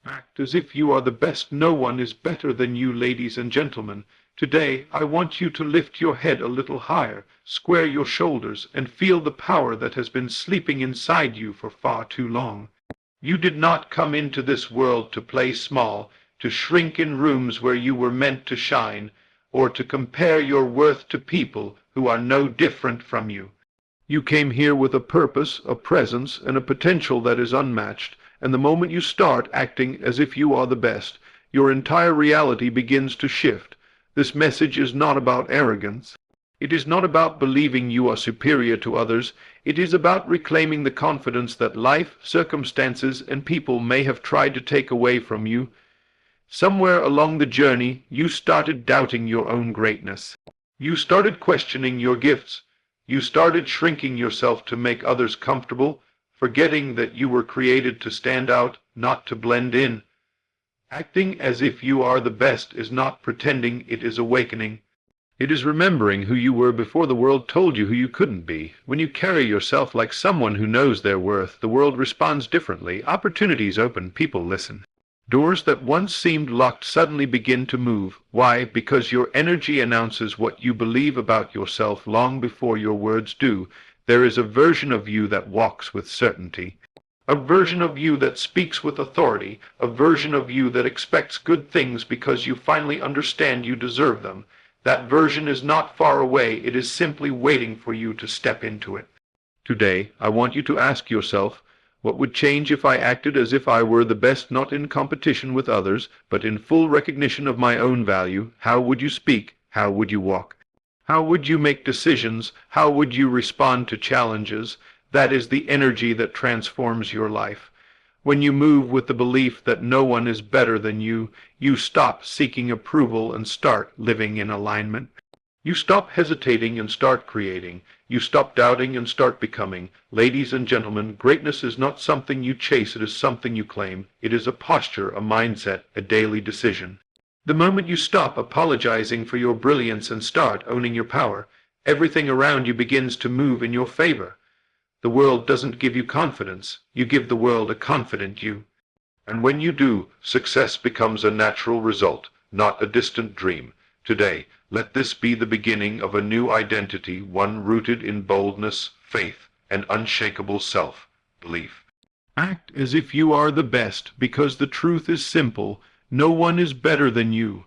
Act as if you are the best. No one is better than you, ladies and gentlemen. Today, I want you to lift your head a little higher, square your shoulders, and feel the power that has been sleeping inside you for far too long. You did not come into this world to play small, to shrink in rooms where you were meant to shine, or to compare your worth to people who are no different from you. You came here with a purpose, a presence, and a potential that is unmatched, and the moment you start acting as if you are the best, your entire reality begins to shift. This message is not about arrogance. It is not about believing you are superior to others. It is about reclaiming the confidence that life, circumstances, and people may have tried to take away from you. Somewhere along the journey, you started doubting your own greatness. You started questioning your gifts. You started shrinking yourself to make others comfortable, forgetting that you were created to stand out, not to blend in. Acting as if you are the best is not pretending, it is awakening. It is remembering who you were before the world told you who you couldn't be. When you carry yourself like someone who knows their worth, the world responds differently. Opportunities open, people listen. Doors that once seemed locked suddenly begin to move. Why? Because your energy announces what you believe about yourself long before your words do. There is a version of you that walks with certainty, a version of you that speaks with authority, a version of you that expects good things because you finally understand you deserve them. That version is not far away. It is simply waiting for you to step into it. Today, I want you to ask yourself, what would change if I acted as if I were the best, not in competition with others, but in full recognition of my own value? How would you speak? How would you walk? How would you make decisions? How would you respond to challenges? That is the energy that transforms your life. When you move with the belief that no one is better than you, you stop seeking approval and start living in alignment. You stop hesitating and start creating. You stop doubting and start becoming. Ladies and gentlemen, greatness is not something you chase, it is something you claim. It is a posture, a mindset, a daily decision. The moment you stop apologizing for your brilliance and start owning your power, everything around you begins to move in your favor. The world doesn't give you confidence. You give the world a confident you. And when you do, success becomes a natural result, not a distant dream. Today, let this be the beginning of a new identity, one rooted in boldness, faith, and unshakable self-belief. Act as if you are the best, because the truth is simple. No one is better than you.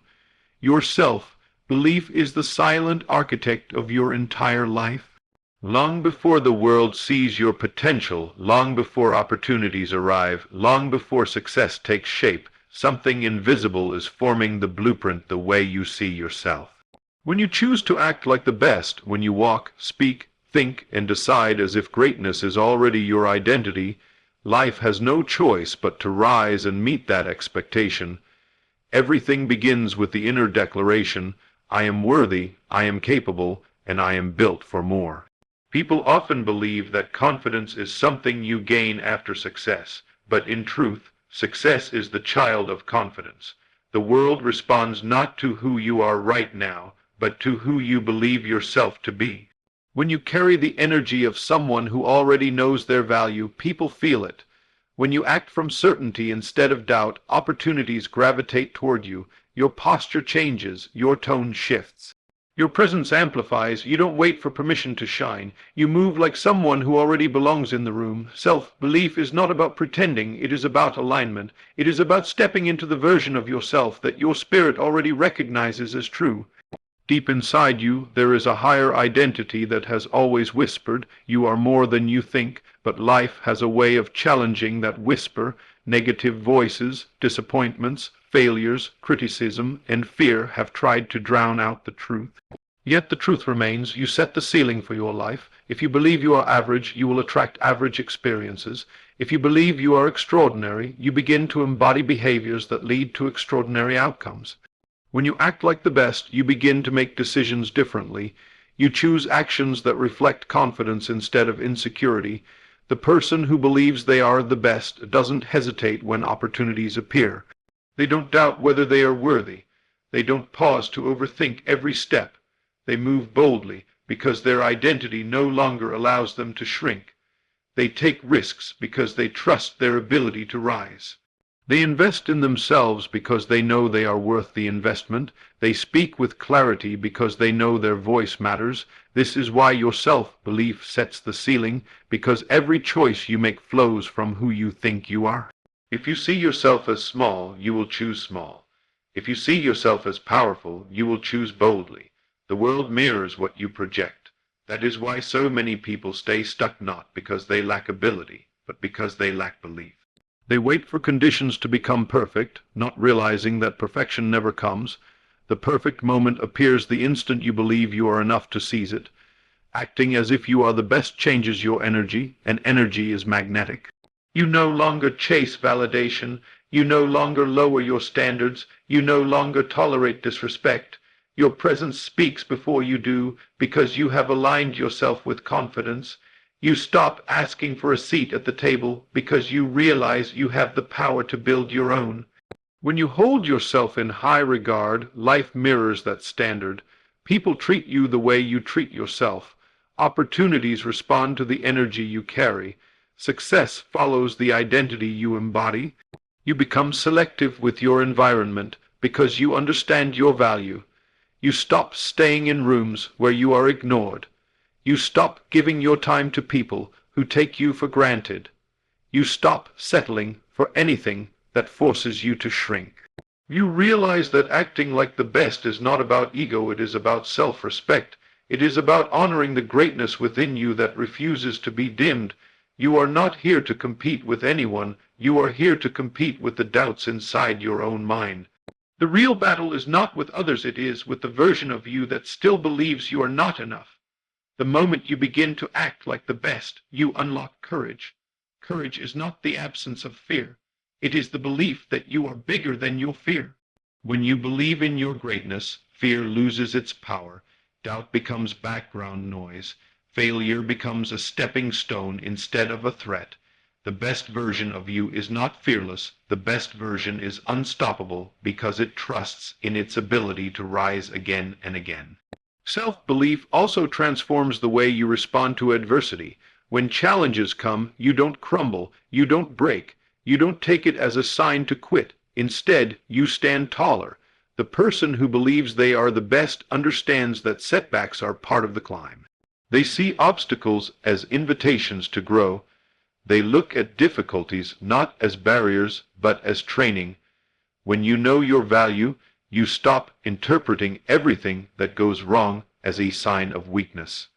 Your self-belief is the silent architect of your entire life. Long before the world sees your potential, long before opportunities arrive, long before success takes shape, something invisible is forming the blueprint the way you see yourself. When you choose to act like the best, when you walk, speak, think, and decide as if greatness is already your identity, life has no choice but to rise and meet that expectation. Everything begins with the inner declaration, I am worthy, I am capable, and I am built for more. People often believe that confidence is something you gain after success, but in truth, success is the child of confidence. The world responds not to who you are right now, but to who you believe yourself to be. When you carry the energy of someone who already knows their value, people feel it. When you act from certainty instead of doubt, opportunities gravitate toward you. Your posture changes, your tone shifts. Your presence amplifies. You don't wait for permission to shine. You move like someone who already belongs in the room. Self-belief is not about pretending. It is about alignment. It is about stepping into the version of yourself that your spirit already recognizes as true. Deep inside you, there is a higher identity that has always whispered, you are more than you think, but life has a way of challenging that whisper. Negative voices, disappointments, failures, criticism, and fear have tried to drown out the truth. Yet the truth remains. You set the ceiling for your life. If you believe you are average, you will attract average experiences. If you believe you are extraordinary, you begin to embody behaviors that lead to extraordinary outcomes. When you act like the best, you begin to make decisions differently. You choose actions that reflect confidence instead of insecurity. The person who believes they are the best doesn't hesitate when opportunities appear. They don't doubt whether they are worthy. They don't pause to overthink every step. They move boldly because their identity no longer allows them to shrink. They take risks because they trust their ability to rise. They invest in themselves because they know they are worth the investment. They speak with clarity because they know their voice matters. This is why your self-belief sets the ceiling, because every choice you make flows from who you think you are. If you see yourself as small, you will choose small. If you see yourself as powerful, you will choose boldly. The world mirrors what you project. That is why so many people stay stuck, not because they lack ability, but because they lack belief. They wait for conditions to become perfect, not realizing that perfection never comes. The perfect moment appears the instant you believe you are enough to seize it. Acting as if you are the best changes your energy, and energy is magnetic. You no longer chase validation. You no longer lower your standards. You no longer tolerate disrespect. Your presence speaks before you do, because you have aligned yourself with confidence. You stop asking for a seat at the table because you realize you have the power to build your own. When you hold yourself in high regard, life mirrors that standard. People treat you the way you treat yourself. Opportunities respond to the energy you carry. Success follows the identity you embody. You become selective with your environment because you understand your value. You stop staying in rooms where you are ignored. You stop giving your time to people who take you for granted. You stop settling for anything that forces you to shrink. You realize that acting like the best is not about ego, it is about self-respect. It is about honoring the greatness within you that refuses to be dimmed. You are not here to compete with anyone. You are here to compete with the doubts inside your own mind. The real battle is not with others, it is with the version of you that still believes you are not enough. The moment you begin to act like the best, you unlock courage. Courage is not the absence of fear. It is the belief that you are bigger than your fear. When you believe in your greatness, fear loses its power. Doubt becomes background noise. Failure becomes a stepping stone instead of a threat. The best version of you is not fearless. The best version is unstoppable because it trusts in its ability to rise again and again. Self-belief also transforms the way you respond to adversity. When challenges come, you don't crumble, you don't break, you don't take it as a sign to quit. Instead, you stand taller. The person who believes they are the best understands that setbacks are part of the climb. They see obstacles as invitations to grow. They look at difficulties not as barriers, but as training. When you know your value, you stop interpreting everything that goes wrong as a sign of weakness.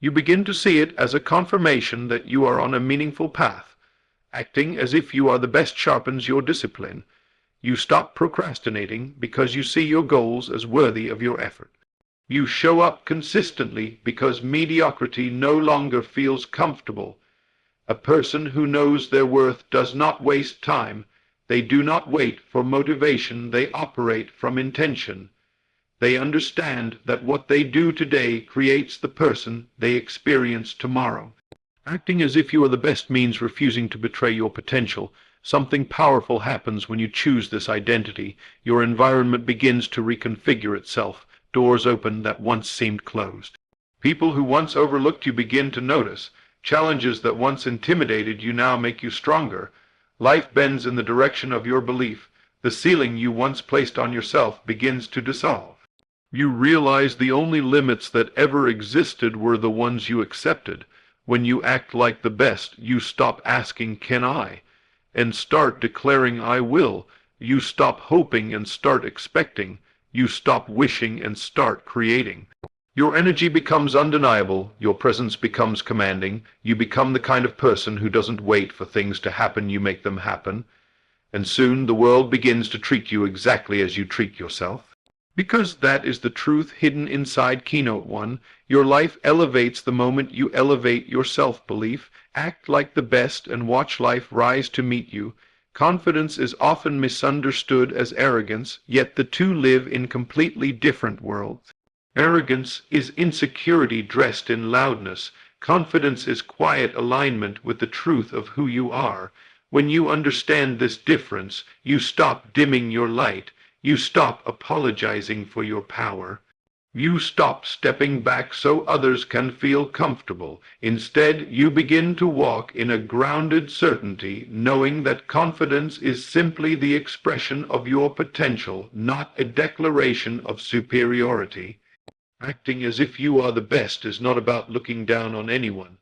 You begin to see it as a confirmation that you are on a meaningful path. Acting as if you are the best sharpens your discipline. You stop procrastinating because you see your goals as worthy of your effort. You show up consistently because mediocrity no longer feels comfortable. A person who knows their worth does not waste time. They do not wait for motivation, they operate from intention. They understand that what they do today creates the person they experience tomorrow. Acting as if you are the best means refusing to betray your potential. Something powerful happens when you choose this identity. Your environment begins to reconfigure itself. Doors open that once seemed closed. People who once overlooked you begin to notice. Challenges that once intimidated you now make you stronger. Life bends in the direction of your belief. The ceiling you once placed on yourself begins to dissolve. You realize the only limits that ever existed were the ones you accepted. When you act like the best, you stop asking, "Can I?" and start declaring, "I will." You stop hoping and start expecting. You stop wishing and start creating. Your energy becomes undeniable, your presence becomes commanding, you become the kind of person who doesn't wait for things to happen, you make them happen. And soon the world begins to treat you exactly as you treat yourself. Because that is the truth hidden inside Keynote 1, your life elevates the moment you elevate your self-belief, act like the best, and watch life rise to meet you. Confidence is often misunderstood as arrogance, yet the two live in completely different worlds. Arrogance is insecurity dressed in loudness. Confidence is quiet alignment with the truth of who you are. When you understand this difference, you stop dimming your light. You stop apologizing for your power. You stop stepping back so others can feel comfortable. Instead, you begin to walk in a grounded certainty, knowing that confidence is simply the expression of your potential, not a declaration of superiority. Acting as if you are the best is not about looking down on anyone.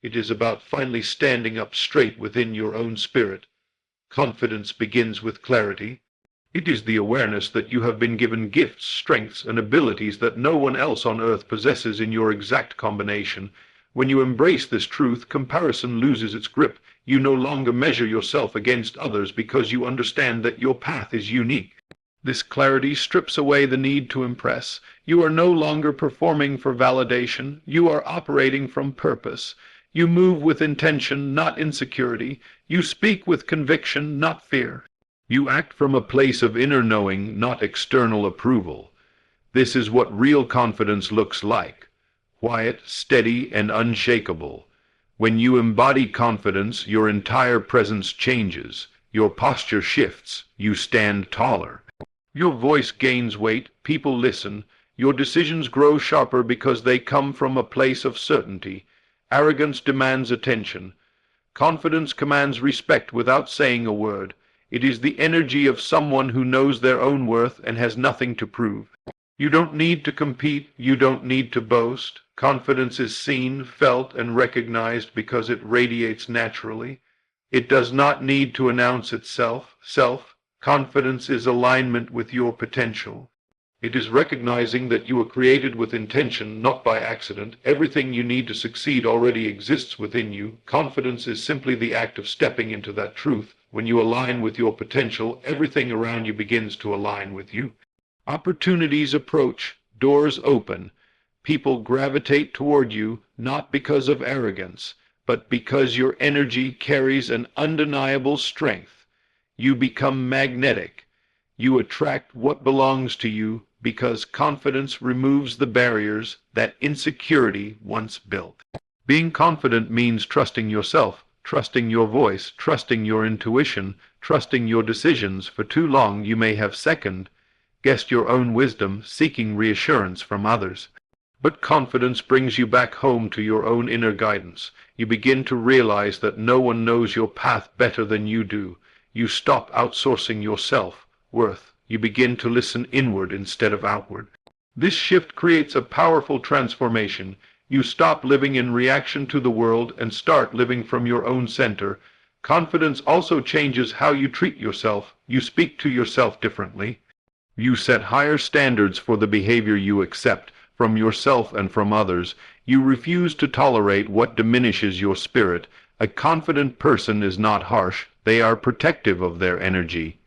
It is about finally standing up straight within your own spirit. Confidence begins with clarity. It is the awareness that you have been given gifts, strengths, and abilities that no one else on earth possesses in your exact combination. When you embrace this truth, comparison loses its grip. You no longer measure yourself against others because you understand that your path is unique. This clarity strips away the need to impress. You are no longer performing for validation. You are operating from purpose. You move with intention, not insecurity. You speak with conviction, not fear. You act from a place of inner knowing, not external approval. This is what real confidence looks like: quiet, steady, and unshakable. When you embody confidence, your entire presence changes. Your posture shifts. You stand taller. Your voice gains weight. People listen. Your decisions grow sharper because they come from a place of certainty. Arrogance demands attention. Confidence commands respect without saying a word. It is the energy of someone who knows their own worth and has nothing to prove. You don't need to compete. You don't need to boast. Confidence is seen, felt, and recognized because it radiates naturally. It does not need to announce itself. Confidence is alignment with your potential. It is recognizing that you were created with intention, not by accident. Everything you need to succeed already exists within you. Confidence is simply the act of stepping into that truth. When you align with your potential, everything around you begins to align with you. Opportunities approach, doors open. People gravitate toward you, not because of arrogance, but because your energy carries an undeniable strength. You become magnetic. You attract what belongs to you because confidence removes the barriers that insecurity once built. Being confident means trusting yourself, trusting your voice, trusting your intuition, trusting your decisions. For too long you may have second-guessed your own wisdom, seeking reassurance from others. But confidence brings you back home to your own inner guidance. You begin to realize that no one knows your path better than you do. You stop outsourcing your self-worth. You begin to listen inward instead of outward. This shift creates a powerful transformation. You stop living in reaction to the world and start living from your own center. Confidence also changes how you treat yourself. You speak to yourself differently. You set higher standards for the behavior you accept from yourself and from others. You refuse to tolerate what diminishes your spirit. A confident person is not harsh. They are protective of their energy.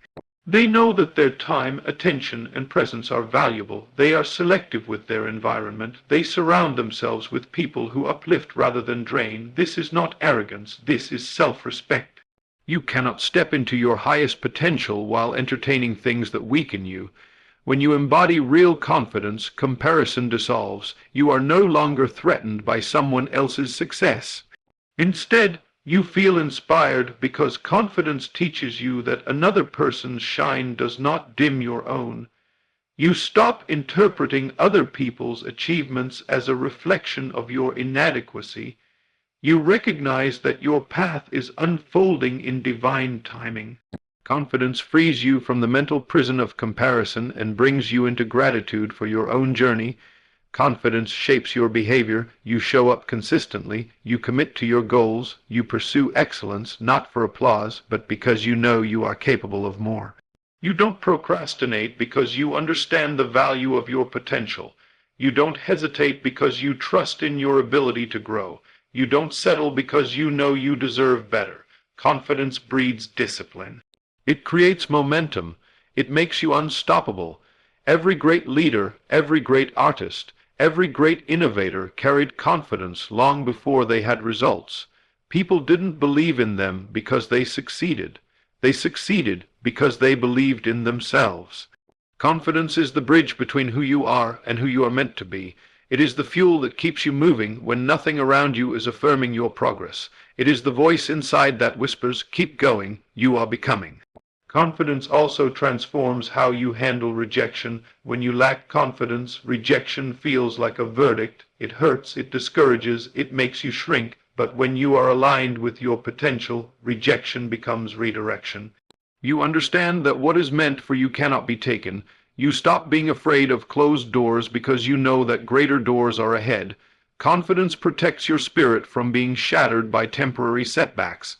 They know that their time, attention, and presence are valuable. They are selective with their environment. They surround themselves with people who uplift rather than drain. This is not arrogance. This is self-respect. You cannot step into your highest potential while entertaining things that weaken you. When you embody real confidence, comparison dissolves. You are no longer threatened by someone else's success. Instead, you feel inspired because confidence teaches you that another person's shine does not dim your own. You stop interpreting other people's achievements as a reflection of your inadequacy. You recognize that your path is unfolding in divine timing. Confidence frees you from the mental prison of comparison and brings you into gratitude for your own journey. Confidence shapes your behavior. You show up consistently. You commit to your goals. You pursue excellence, not for applause, but because you know you are capable of more. You don't procrastinate because you understand the value of your potential. You don't hesitate because you trust in your ability to grow. You don't settle because you know you deserve better. Confidence breeds discipline. It creates momentum. It makes you unstoppable. Every great leader, every great artist, every great innovator carried confidence long before they had results. People didn't believe in them because they succeeded. They succeeded because they believed in themselves. Confidence is the bridge between who you are and who you are meant to be. It is the fuel that keeps you moving when nothing around you is affirming your progress. It is the voice inside that whispers, "Keep going, you are becoming." Confidence also transforms how you handle rejection. When you lack confidence, rejection feels like a verdict. It hurts, it discourages, it makes you shrink. But when you are aligned with your potential, rejection becomes redirection. You understand that what is meant for you cannot be taken. You stop being afraid of closed doors because you know that greater doors are ahead. Confidence protects your spirit from being shattered by temporary setbacks.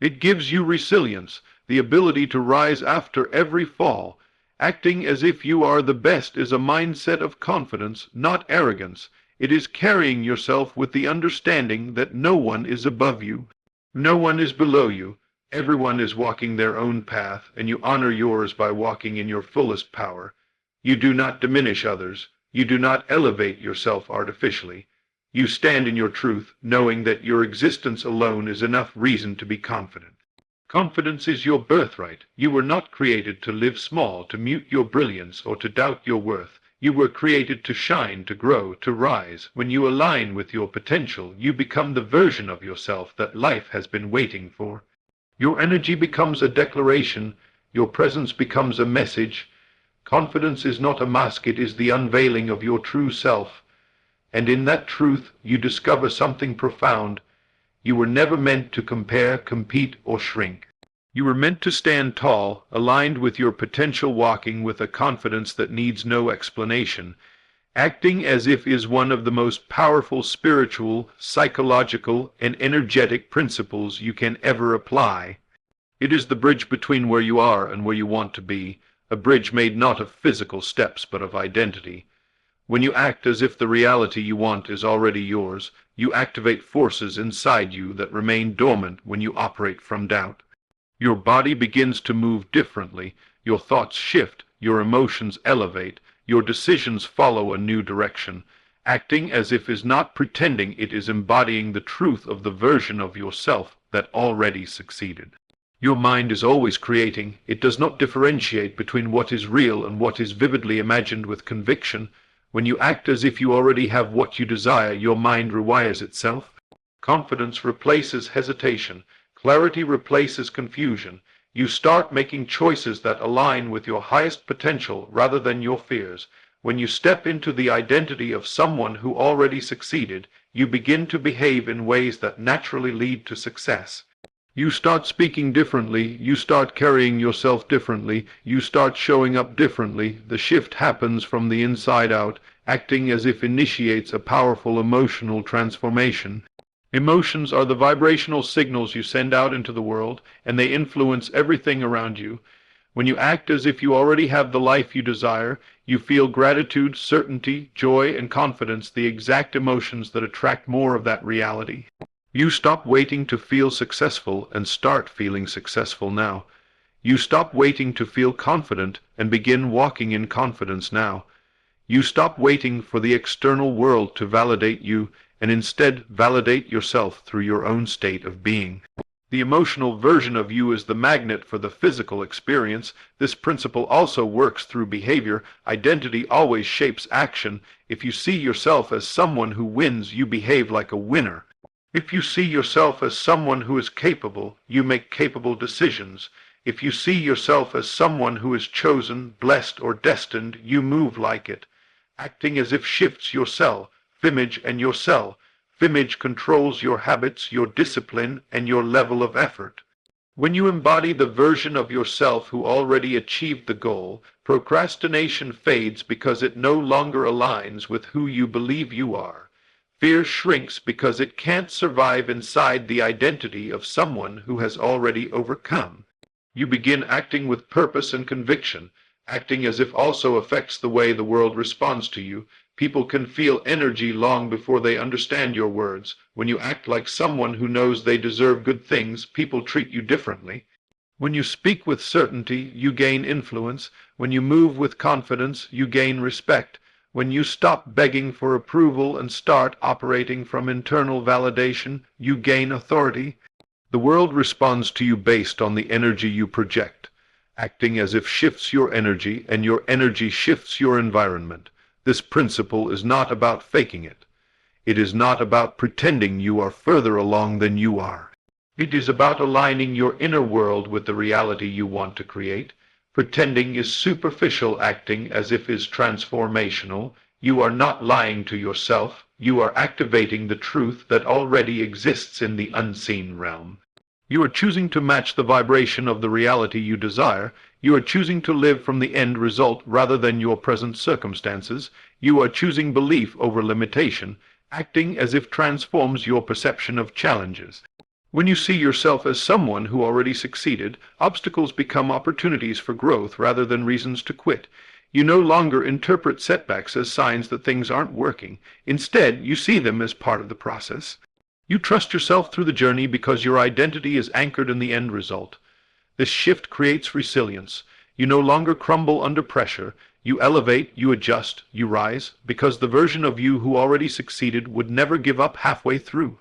It gives you resilience, the ability to rise after every fall. Acting as if you are the best is a mindset of confidence, not arrogance. It is carrying yourself with the understanding that no one is above you. No one is below you. Everyone is walking their own path, and you honor yours by walking in your fullest power. You do not diminish others. You do not elevate yourself artificially. You stand in your truth, knowing that your existence alone is enough reason to be confident. Confidence is your birthright. You were not created to live small, to mute your brilliance, or to doubt your worth. You were created to shine, to grow, to rise. When you align with your potential, you become the version of yourself that life has been waiting for. Your energy becomes a declaration. Your presence becomes a message. Confidence is not a mask, it is the unveiling of your true self. And in that truth, you discover something profound. You were never meant to compare, compete, or shrink. You were meant to stand tall, aligned with your potential, walking with a confidence that needs no explanation. Acting as if is one of the most powerful spiritual, psychological, and energetic principles you can ever apply. It is the bridge between where you are and where you want to be, a bridge made not of physical steps but of identity. When you act as if the reality you want is already yours, you activate forces inside you that remain dormant when you operate from doubt. Your body begins to move differently, your thoughts shift, your emotions elevate, your decisions follow a new direction. Acting as if is not pretending, it is embodying the truth of the version of yourself that already succeeded. Your mind is always creating. It does not differentiate between what is real and what is vividly imagined with conviction. When you act as if you already have what you desire, your mind rewires itself. Confidence replaces hesitation. Clarity replaces confusion. You start making choices that align with your highest potential rather than your fears. When you step into the identity of someone who already succeeded, you begin to behave in ways that naturally lead to success. You start speaking differently, you start carrying yourself differently, you start showing up differently. The shift happens from the inside out. Acting as if initiates a powerful emotional transformation. Emotions are the vibrational signals you send out into the world, and they influence everything around you. When you act as if you already have the life you desire, you feel gratitude, certainty, joy, and confidence, the exact emotions that attract more of that reality. You stop waiting to feel successful and start feeling successful now. You stop waiting to feel confident and begin walking in confidence now. You stop waiting for the external world to validate you and instead validate yourself through your own state of being. The emotional version of you is the magnet for the physical experience. This principle also works through behavior. Identity always shapes action. If you see yourself as someone who wins, you behave like a winner. If you see yourself as someone who is capable, you make capable decisions. If you see yourself as someone who is chosen, blessed, or destined, you move like it. Acting as if shifts your image and your image controls your habits, your discipline, and your level of effort. When you embody the version of yourself who already achieved the goal, procrastination fades because it no longer aligns with who you believe you are. Fear shrinks because it can't survive inside the identity of someone who has already overcome. You begin acting with purpose and conviction. Acting as if also affects the way the world responds to you. People can feel energy long before they understand your words. When you act like someone who knows they deserve good things, people treat you differently. When you speak with certainty, you gain influence. When you move with confidence, you gain respect. When you stop begging for approval and start operating from internal validation, you gain authority. The world responds to you based on the energy you project. Acting as if shifts your energy, and your energy shifts your environment. This principle is not about faking it. It is not about pretending you are further along than you are. It is about aligning your inner world with the reality you want to create. Pretending is superficial, acting as if is transformational. You are not lying to yourself. You are activating the truth that already exists in the unseen realm. You are choosing to match the vibration of the reality you desire. You are choosing to live from the end result rather than your present circumstances. You are choosing belief over limitation, acting as if transforms your perception of challenges. When you see yourself as someone who already succeeded, obstacles become opportunities for growth rather than reasons to quit. You no longer interpret setbacks as signs that things aren't working. Instead, you see them as part of the process. You trust yourself through the journey because your identity is anchored in the end result. This shift creates resilience. You no longer crumble under pressure. You elevate, you adjust, you rise, because the version of you who already succeeded would never give up halfway through.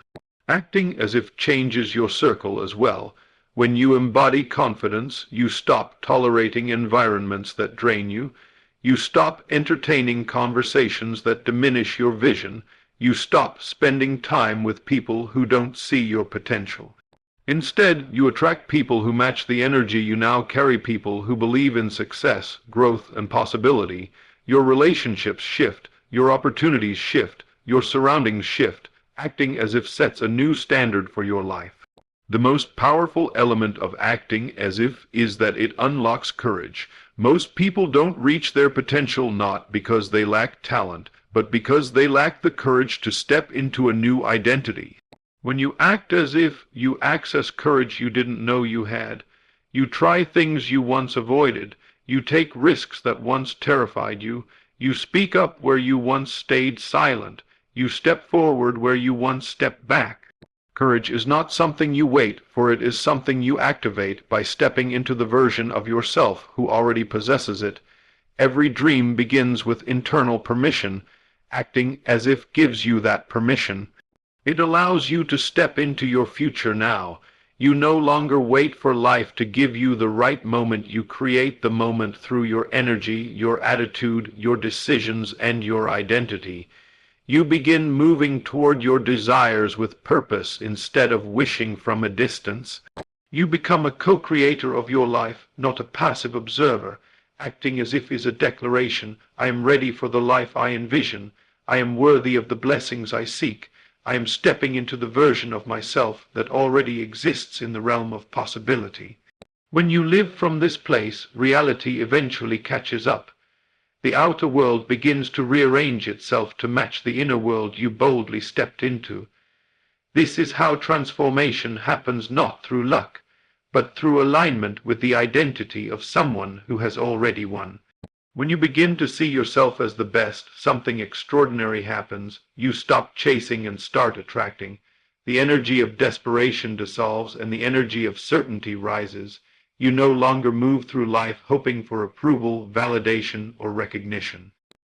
Acting as if changes your circle as well. When you embody confidence, you stop tolerating environments that drain you. You stop entertaining conversations that diminish your vision. You stop spending time with people who don't see your potential. Instead, you attract people who match the energy you now carry, people who believe in success, growth, and possibility. Your relationships shift, your opportunities shift, your surroundings shift, acting as if sets a new standard for your life. The most powerful element of acting as if is that it unlocks courage. Most people don't reach their potential not because they lack talent, but because they lack the courage to step into a new identity. When you act as if, you access courage you didn't know you had. You try things you once avoided. You take risks that once terrified you. You speak up where you once stayed silent. You step forward where you once stepped back. Courage is not something you wait for, it is something you activate by stepping into the version of yourself who already possesses it. Every dream begins with internal permission. Acting as if gives you that permission. It allows you to step into your future now. You no longer wait for life to give you the right moment. You create the moment through your energy, your attitude, your decisions, and your identity. You begin moving toward your desires with purpose instead of wishing from a distance. You become a co-creator of your life, not a passive observer. Acting as if is a declaration. I am ready for the life I envision. I am worthy of the blessings I seek. I am stepping into the version of myself that already exists in the realm of possibility. When you live from this place, reality eventually catches up. The outer world begins to rearrange itself to match the inner world you boldly stepped into. This is how transformation happens, not through luck, but through alignment with the identity of someone who has already won. When you begin to see yourself as the best, something extraordinary happens. You stop chasing and start attracting. The energy of desperation dissolves and the energy of certainty rises. You no longer move through life hoping for approval, validation, or recognition.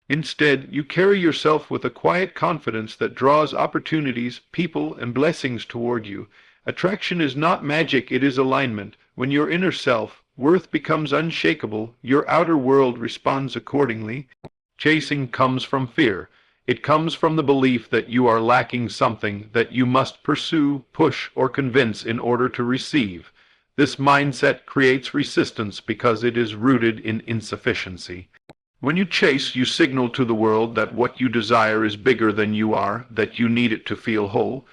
Instead, you carry yourself with a quiet confidence that draws opportunities, people, and blessings toward you. Attraction is not magic, it is alignment. When your inner self, worth becomes unshakable, your outer world responds accordingly. Chasing comes from fear. It comes from the belief that you are lacking something that you must pursue, push, or convince in order to receive. This mindset creates resistance because it is rooted in insufficiency. When you chase, you signal to the world that what you desire is bigger than you are, that you need it to feel whole.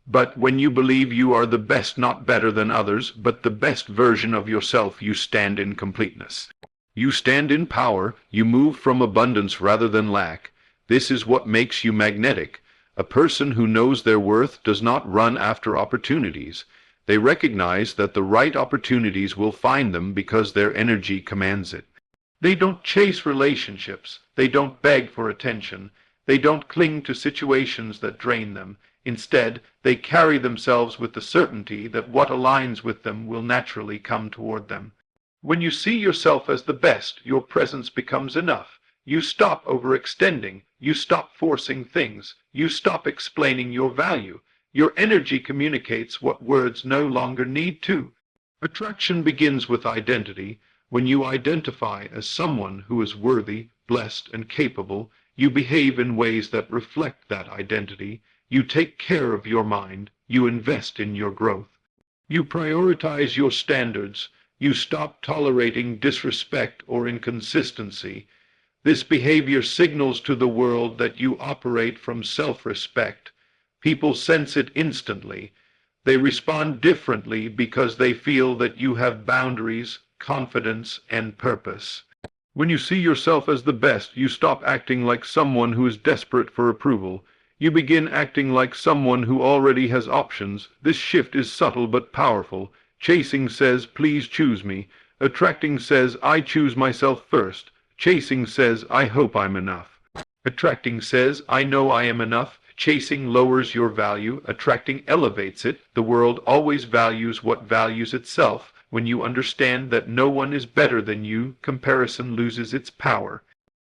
But when you believe you are the best, not better than others, but the best version of yourself, you stand in completeness. You stand in power. You move from abundance rather than lack. This is what makes you magnetic. A person who knows their worth does not run after opportunities. They recognize that the right opportunities will find them because their energy commands it. They don't chase relationships. They don't beg for attention. They don't cling to situations that drain them. Instead, they carry themselves with the certainty that what aligns with them will naturally come toward them. When you see yourself as the best, your presence becomes enough. You stop overextending. You stop forcing things. You stop explaining your value. Your energy communicates what words no longer need to. Attraction begins with identity. When you identify as someone who is worthy, blessed, and capable, you behave in ways that reflect that identity. You take care of your mind. You invest in your growth. You prioritize your standards. You stop tolerating disrespect or inconsistency. This behavior signals to the world that you operate from self-respect. People sense it instantly. They respond differently because they feel that you have boundaries, confidence, and purpose. When you see yourself as the best, you stop acting like someone who is desperate for approval. You begin acting like someone who already has options. This shift is subtle but powerful. Chasing says, "Please choose me." Attracting says, "I choose myself first." Chasing says, "I hope I'm enough." Attracting says, "I know I am enough." Chasing lowers your value. Attracting elevates it. The world always values what values itself. When you understand that no one is better than you, comparison loses its power.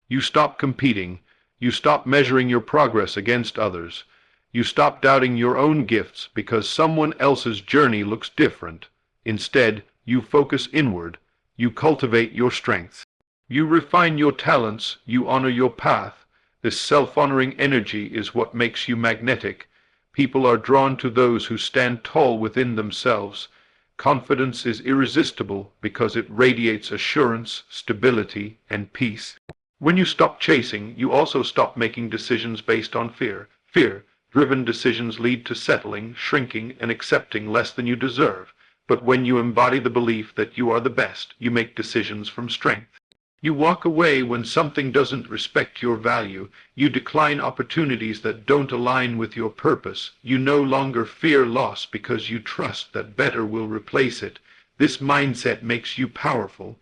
You stop competing. You stop measuring your progress against others. You stop doubting your own gifts because someone else's journey looks different. Instead, you focus inward. You cultivate your strengths. You refine your talents. You honor your path. This self-honoring energy is what makes you magnetic. People are drawn to those who stand tall within themselves. Confidence is irresistible because it radiates assurance, stability, and peace. When you stop chasing, you also stop making decisions based on fear. Fear-driven decisions lead to settling, shrinking, and accepting less than you deserve. But when you embody the belief that you are the best, you make decisions from strength. You walk away when something doesn't respect your value. You decline opportunities that don't align with your purpose. You no longer fear loss because you trust that better will replace it. This mindset makes you powerful.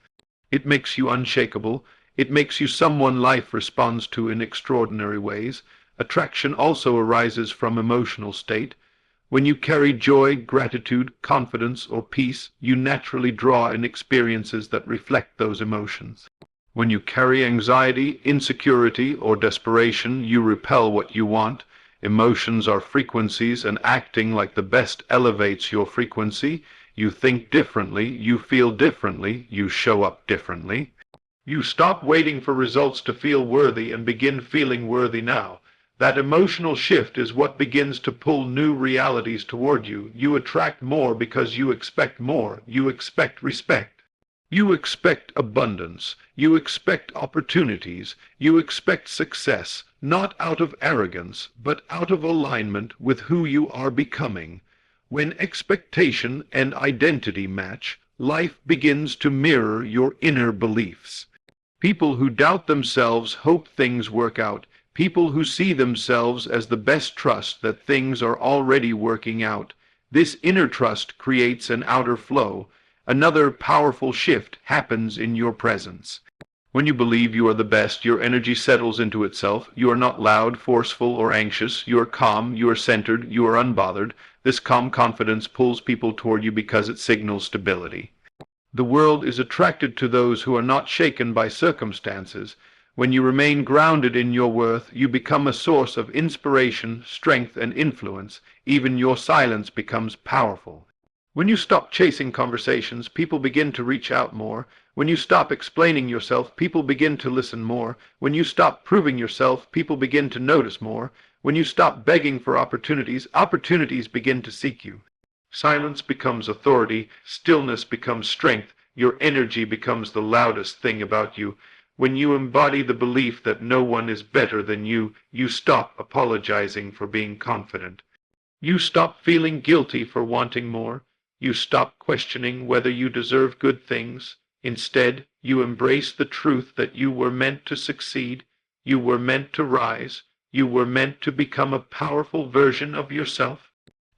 It makes you unshakable. It makes you someone life responds to in extraordinary ways. Attraction also arises from emotional state. When you carry joy, gratitude, confidence, or peace, you naturally draw in experiences that reflect those emotions. When you carry anxiety, insecurity, or desperation, you repel what you want. Emotions are frequencies, and acting like the best elevates your frequency. You think differently, you feel differently, you show up differently. You stop waiting for results to feel worthy and begin feeling worthy now. That emotional shift is what begins to pull new realities toward you. You attract more because you expect more. You expect respect. You expect abundance. You expect opportunities. You expect success, not out of arrogance, but out of alignment with who you are becoming. When expectation and identity match, life begins to mirror your inner beliefs. People who doubt themselves hope things work out. People who see themselves as the best trust that things are already working out. This inner trust creates an outer flow. Another powerful shift happens in your presence. When you believe you are the best, your energy settles into itself. You are not loud, forceful, or anxious. You are calm, you are centered, you are unbothered. This calm confidence pulls people toward you because it signals stability. The world is attracted to those who are not shaken by circumstances. When you remain grounded in your worth, you become a source of inspiration, strength, and influence. Even your silence becomes powerful. When you stop chasing conversations, people begin to reach out more. When you stop explaining yourself, people begin to listen more. When you stop proving yourself, people begin to notice more. When you stop begging for opportunities, opportunities begin to seek you. Silence becomes authority. Stillness becomes strength. Your energy becomes the loudest thing about you. When you embody the belief that no one is better than you, you stop apologizing for being confident. You stop feeling guilty for wanting more. You stop questioning whether you deserve good things. Instead, you embrace the truth that you were meant to succeed. You were meant to rise. You were meant to become a powerful version of yourself.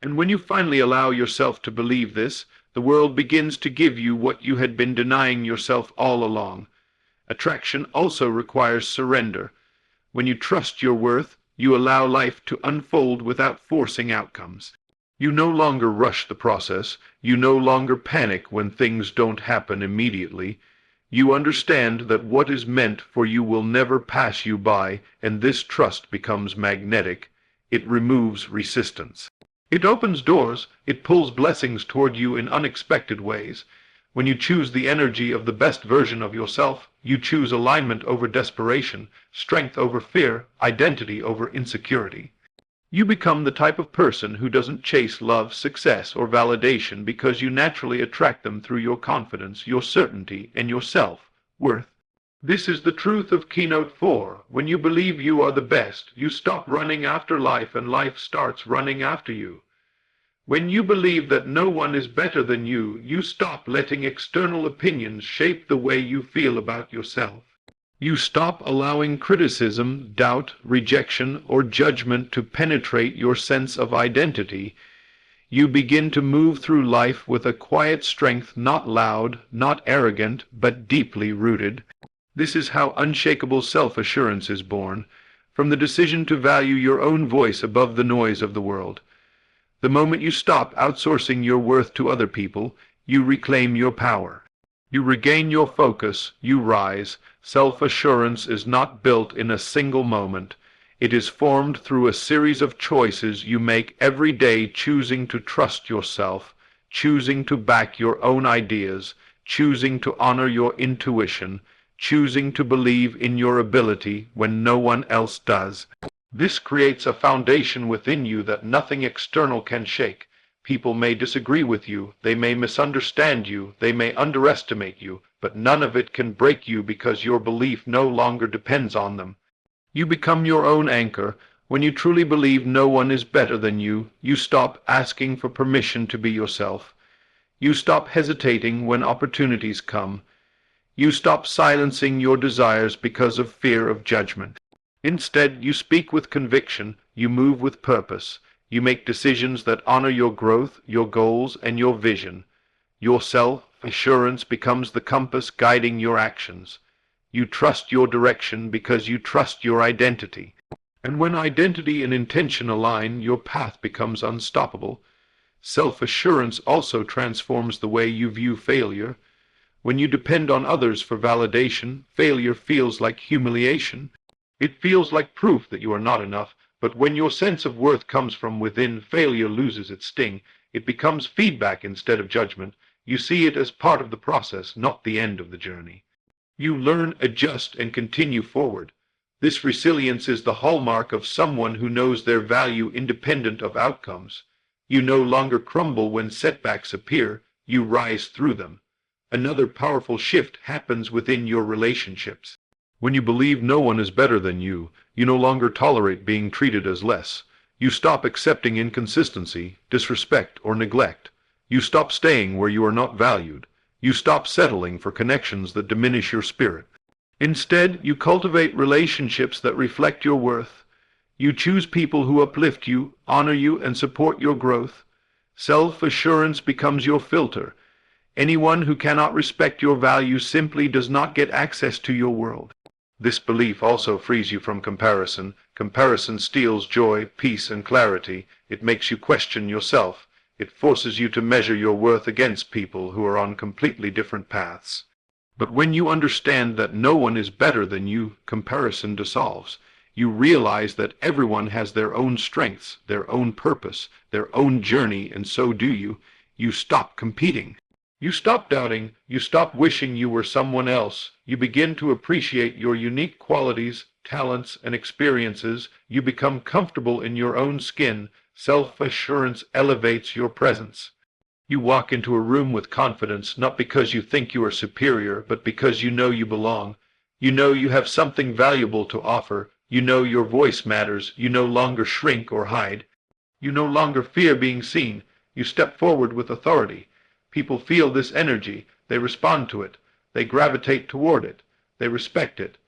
And when you finally allow yourself to believe this, the world begins to give you what you had been denying yourself all along. Attraction also requires surrender. When you trust your worth, you allow life to unfold without forcing outcomes. You no longer rush the process. You no longer panic when things don't happen immediately. You understand that what is meant for you will never pass you by, and this trust becomes magnetic. It removes resistance. It opens doors. It pulls blessings toward you in unexpected ways. When you choose the energy of the best version of yourself, you choose alignment over desperation, strength over fear, identity over insecurity. You become the type of person who doesn't chase love, success, or validation because you naturally attract them through your confidence, your certainty, and your self-worth. This is the truth of Keynote 4. When you believe you are the best, you stop running after life and life starts running after you. When you believe that no one is better than you stop letting external opinions shape the way you feel about yourself. You stop allowing criticism, doubt, rejection, or judgment to penetrate your sense of identity. You begin to move through life with a quiet strength, not loud, not arrogant, but deeply rooted. This is how unshakable self-assurance is born, from the decision to value your own voice above the noise of the world. The moment you stop outsourcing your worth to other people, you reclaim your power. You regain your focus, you rise. Self-assurance is not built in a single moment. It is formed through a series of choices you make every day, choosing to trust yourself, choosing to back your own ideas, choosing to honor your intuition, choosing to believe in your ability when no one else does. This creates a foundation within you that nothing external can shake. People may disagree with you, they may misunderstand you, they may underestimate you, but none of it can break you because your belief no longer depends on them. You become your own anchor. When you truly believe no one is better than you stop asking for permission to be yourself. You stop hesitating when opportunities come. You stop silencing your desires because of fear of judgment. Instead, you speak with conviction, you move with purpose, you make decisions that honor your growth, your goals, and your vision. Your self-assurance becomes the compass guiding your actions. You trust your direction because you trust your identity. And when identity and intention align, your path becomes unstoppable. Self-assurance also transforms the way you view failure. When you depend on others for validation, failure feels like humiliation. It feels like proof that you are not enough, but when your sense of worth comes from within, failure loses its sting. It becomes feedback instead of judgment. You see it as part of the process, not the end of the journey. You learn, adjust, and continue forward. This resilience is the hallmark of someone who knows their value independent of outcomes. You no longer crumble when setbacks appear, you rise through them. Another powerful shift happens within your relationships. When you believe no one is better than you no longer tolerate being treated as less. You stop accepting inconsistency, disrespect, or neglect. You stop staying where you are not valued. You stop settling for connections that diminish your spirit. Instead, you cultivate relationships that reflect your worth. You choose people who uplift you, honor you, and support your growth. Self-assurance becomes your filter. Anyone who cannot respect your value simply does not get access to your world. This belief also frees you from comparison. Comparison steals joy, peace, and clarity. It makes you question yourself. It forces you to measure your worth against people who are on completely different paths. But when you understand that no one is better than you, comparison dissolves. You realize that everyone has their own strengths, their own purpose, their own journey, and so do you. You stop competing. You stop doubting, you stop wishing you were someone else. You begin to appreciate your unique qualities, talents, and experiences. You become comfortable in your own skin. Self-assurance elevates your presence. You walk into a room with confidence, not because you think you are superior, but because you know you belong. You know you have something valuable to offer. You know your voice matters. You no longer shrink or hide. You no longer fear being seen. You step forward with authority. People feel this energy. They respond to it. They gravitate toward it. They respect it.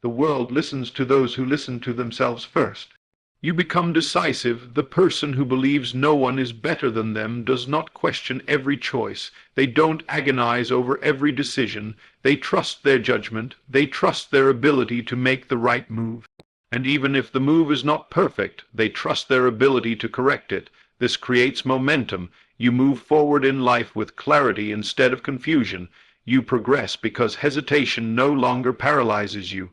The world listens to those who listen to themselves first. You become decisive. The person who believes no one is better than them does not question every choice. They don't agonize over every decision. They trust their judgment. They trust their ability to make the right move. And even if the move is not perfect, they trust their ability to correct it. This creates momentum. You move forward in life with clarity instead of confusion. You progress because hesitation no longer paralyzes you.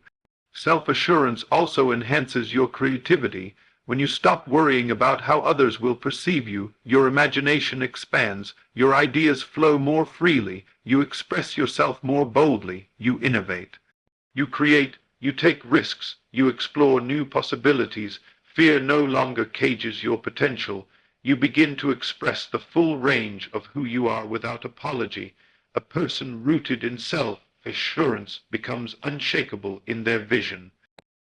Self-assurance also enhances your creativity. When you stop worrying about how others will perceive you, your imagination expands, your ideas flow more freely, you express yourself more boldly, you innovate. You create, you take risks, you explore new possibilities. Fear no longer cages your potential. You begin to express the full range of who you are without apology. A person rooted in self-assurance becomes unshakable in their vision.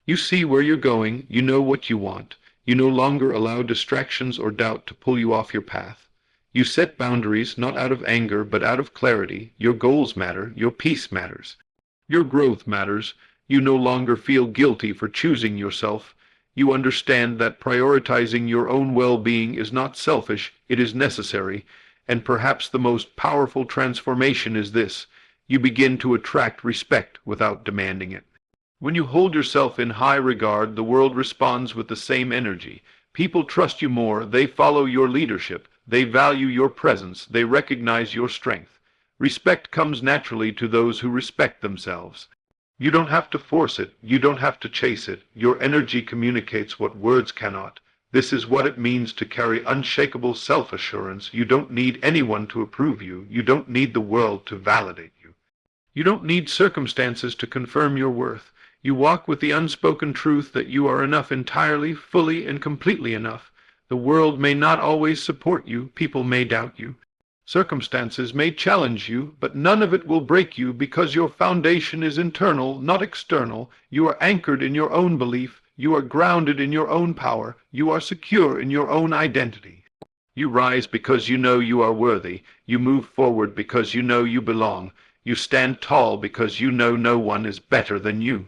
You see where you're going, you know what you want. You no longer allow distractions or doubt to pull you off your path. You set boundaries not out of anger but out of clarity. Your goals matter, your peace matters. Your growth matters. You no longer feel guilty for choosing yourself. You understand that prioritizing your own well-being is not selfish, it is necessary. And perhaps the most powerful transformation is this: you begin to attract respect without demanding it. When you hold yourself in high regard, the world responds with the same energy. People trust you more, they follow your leadership, they value your presence, they recognize your strength. Respect comes naturally to those who respect themselves. You don't have to force it, you don't have to chase it. Your energy communicates what words cannot. This is what it means to carry unshakable self-assurance. You don't need anyone to approve you. You don't need the world to validate you. You don't need circumstances to confirm your worth. You walk with the unspoken truth that you are enough, entirely, fully, and completely enough. The world may not always support you. People may doubt you. Circumstances may challenge you, but none of it will break you because your foundation is internal, not external. You are anchored in your own belief. You are grounded in your own power. You are secure in your own identity. You rise because you know you are worthy. You move forward because you know you belong. You stand tall because you know no one is better than you.